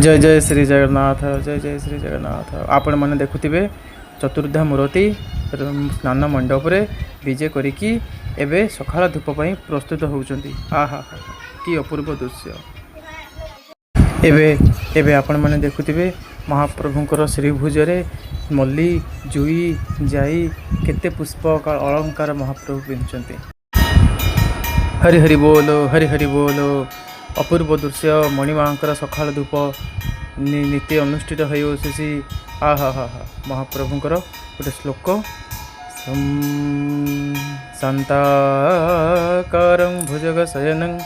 जय जय श्री जगन्नाथ जय जय श्री जगन्नाथ। आपण मैंने देखुथिबे चतुर्धा मूर्ति स्नान मंडप रे विजे करिकी एबे सखाळ धूप पई प्रस्तुत होउचंती। आहा कि अपूर्व दृश्य। एबे एबे आपण मैंने देखुथिबे महाप्रभुंकर श्रीभुज रे मल्ली जुई जाई केते पुष्प अलंकार महाप्रभु पिंचंती। हरि हरि बोलो हरि हरि बोलो। अपूर्व दृश्य मणिमांकर सखाळ धूप नीति अनुष्ठित होसी। हा हा हा हा महाप्रभुंकर गोटे श्लोक शांताकारं भुजगशयनं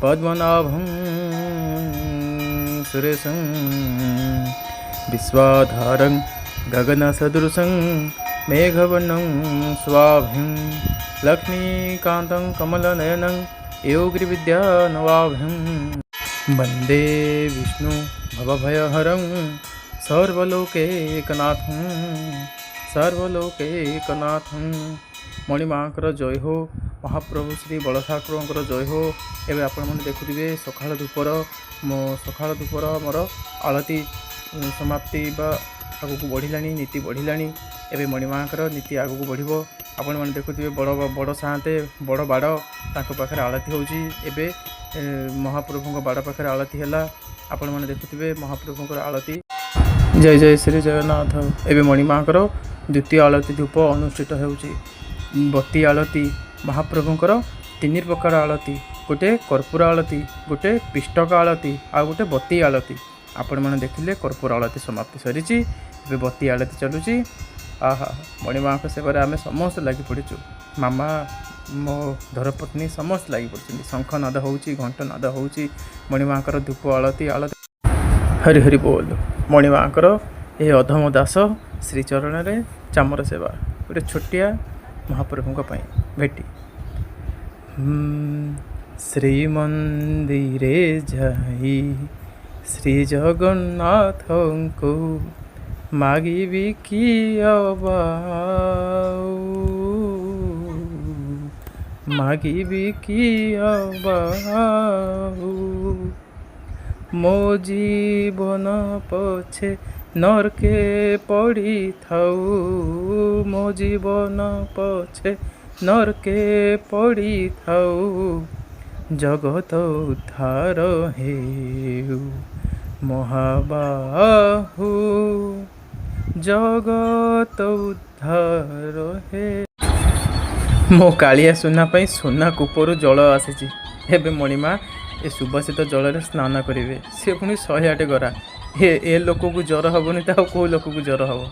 पद्मनाभं सुरेशं विश्वाधारं गगनसदृशं मेघवर्णं स्वाभिं लक्ष्मीकान्तं कमलनयनं योगिविद्यानवाभ्यं वन्दे विष्णु भवभयहरं सर्वलोकैकनाथं मणिमांकर जय हो। महाप्रभु श्री बड़ ठाकुर जय हो। एवं आपण मैंने देखुए सकाळ धूपर मोर आलती समाप्ति बा आगू बढ़ला नीति बढ़ला। एवं मणिमांकर नीति आगू बढ़ आपण मैंने देखुए बड़ साते बड़ बाड़ पाखे आलती होची। एबे महाप्रभु बाड़ पाखे आलती है आपण मैंने देखुए महाप्रभुंर आलती। जय जय श्री जगन्नाथ। एवं मणिमांकर द्वितीय आलती धूप अनुष्ठित होची। बत्ती आलती महाप्रभुंकर तीन प्रकार आलती, गोटे कर्पूर आलती, गोटे पिष्टक आलती आ गोटे बत्ती आलती। आपण मैंने देखिले कर्पूर आलती समाप्ति सरी। बत्ती आलती चलुची। आहा मणिमा सेवार आम समस्त लगी पड़ीचु। मामा मो धरपत्नी समस्त लगी पड़ी। शंख नाद होची, घंट नाद होची। मणिमांकर धूप आलती आलती। हरि हरि बोल। मणिमांकर ये अधम दास श्रीचरण रे चामर सेवा गोटे छोटिया महाप्रभुंक भेटी। श्रीमंदिरे जाई श्री जगन्नाथ को मागिबी कि मागिबी कि मो जीवन पछे नरके पड़ी थाऊ, मो जीवन पछे नरके पड़ी थाऊ, जगत उद्धार हेउ महाबाहु, जगत उद्धार हे। मो कालिया सुना पाई सोना कूपर जल आसी। एबे मणिमा ए सुबासित जल स्नान करेंगे। सी पुणी 108 गरा ए लोक को ज्वर हेनी तो कौ लोक को ज्वर हम।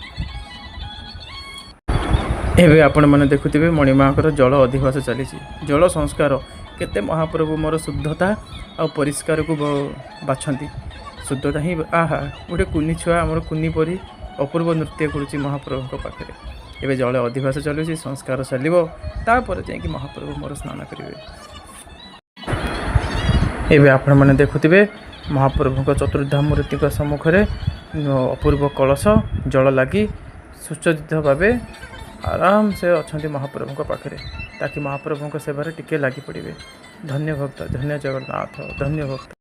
एवं आपण मैंने देखुए मणिमांकर जल अधिवास चली। जल संस्कार केते महाप्रभु मोर शुद्धता आ परिष्कार को बाछंती। शुद्धता ही आहा गोटे कुनी छुआ आमर कुनी परी अपूर्व नृत्य करुच्ची महाप्रभु पाखे। एवं जल अधिवास चलुची, संस्कार चलो तापर जाकि महाप्रभु मोर स्नान करेंगे। एवं आपण मैंने देखुए महाप्रभु चतुर्धा मूर्ति सम्मुखें अपूर्व कलश जल लगी सुसज्जित भाव आराम से अच्छा महाप्रभु पाखे, ताकि महाप्रभु सेवार टिके लगी पड़े। धन्य भक्त, धन्य जगन्नाथ, धन्य भक्त।